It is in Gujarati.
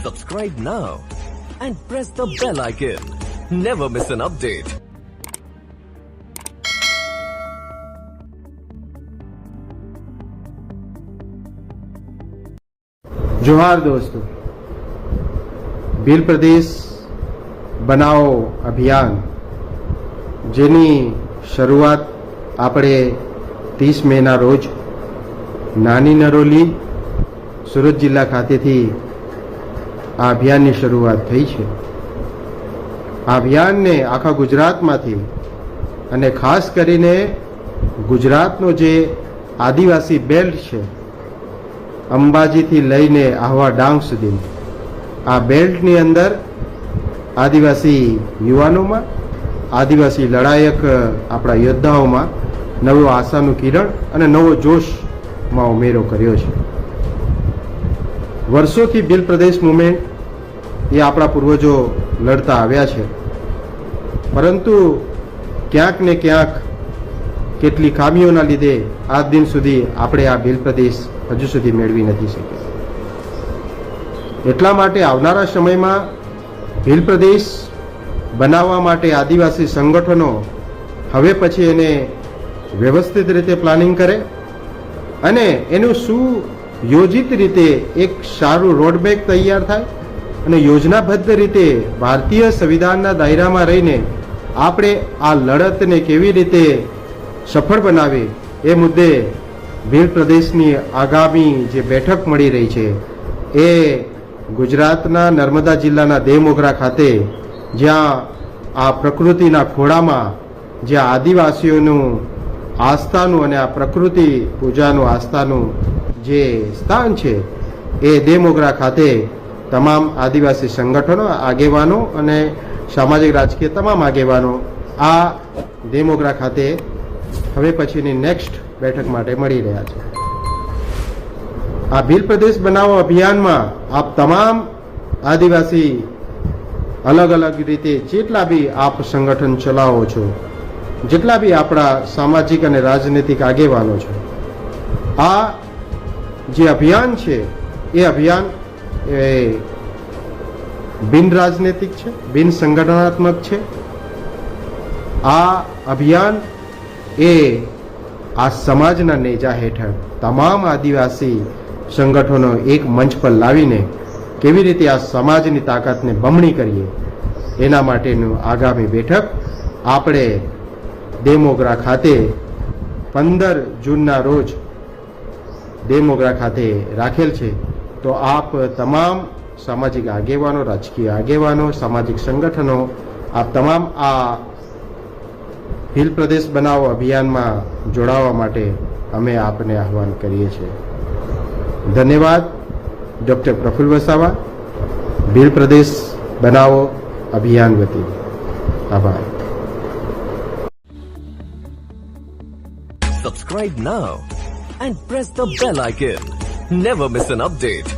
Subscribe now and press the bell icon. Never miss an update. जोहार दोस्तों, ભીલ પ્રદેશ બનાવો અભિયાન જેની શરૂઆત આપણે 30 મેના રોજ નાની નરોલી સુરત જિલ્લા ખાતેથી આ અભિયાનની શરૂઆત થઈ છે। આ અભિયાનને આખા ગુજરાતમાંથી અને ખાસ કરીને ગુજરાતનો જે આદિવાસી બેલ્ટ છે, અંબાજીથી લઈને આહવા ડાંગ સુધી, આ બેલ્ટની અંદર આદિવાસી યુવાનોમાં, આદિવાસી લડાયક આપણા યોદ્ધાઓમાં નવો આશાનું કિરણ અને નવો જોશમાં ઉમેરો કર્યો છે। વર્ષોથી ભીલ પ્રદેશ મુવમેન્ટ એ આપણા પૂર્વજો લડતા આવ્યા છે, પરંતુ ક્યાંક ને ક્યાંક કેટલી ખામીઓના લીધે આજ દિન સુધી આપણે આ ભીલ પ્રદેશ હજુ સુધી મેળવી નથી શક્યા। એટલા માટે આવનારા સમયમાં ભીલ પ્રદેશ બનાવવા માટે આદિવાસી સંગઠનો હવે પછી એને વ્યવસ્થિત રીતે પ્લાનિંગ કરે અને એનું સુયોજિત રીતે એક સારું રોડમેપ તૈયાર થાય અને યોજનાબદ્ધ રીતે ભારતીય સંવિધાનના દાયરામાં રહીને આપણે આ લડતને કેવી રીતે સફળ બનાવે એ મુદ્દે ભીલ પ્રદેશની આગામી જે બેઠક મળી રહી છે એ ગુજરાતના નર્મદા જિલ્લાના દેવમોગરા ખાતે, જ્યાં આ પ્રકૃતિના ખોળામાં જ્યાં આદિવાસીઓનું આસ્થાનું અને આ પ્રકૃતિ પૂજાનું આસ્થાનું જે સ્થાન છે એ દેવમોગરા ખાતે તમામ આદિવાસી સંગઠનો, આગેવાનો અને સામાજિક રાજકીય તમામ આગેવાનો આ દેવમોગરા ખાતે હવે પછીની નેક્સ્ટ બેઠક માટે મળી રહ્યા છે। આ ભીલ પ્રદેશ બનાવો અભિયાનમાં આપ તમામ આદિવાસી અલગ અલગ રીતે જેટલા બી આપ સંગઠન ચલાવો છો, જેટલા બી આપણા સામાજિક અને રાજનૈતિક આગેવાનો છો, આ જે અભિયાન છે એ અભિયાન એ બિન રાજનૈતિક છે, બિન સંગઠનાત્મક છે। આ અભિયાન એ આ સમાજના નેજા હેઠળ તમામ આદિવાસી સંગઠનો એક મંચ પર લાવીને કેવી રીતે આ સમાજની તાકાતને બમણી કરીએ એના માટેનું આગામી બેઠક આપણે દેવમોગરા ખાતે 15 જૂનના રોજ દેવમોગરા ખાતે રાખેલ છે। તો આપ તમામ સામાજિક આગેવાનો, રાજકીય આગેવાનો, સામાજિક સંગઠનો, આપ તમામ આ ભીલ પ્રદેશ બનાવો અભિયાનમાં જોડાવા માટે અમે આપને આહવાન કરીએ છીએ। ધન્યવાદ। ડૉક્ટર પ્રફુલ્લ વસાવા, ભીલ પ્રદેશ બનાવો અભિયાન વતી આભાર। Subscribe now and press the bell icon. Never miss an update.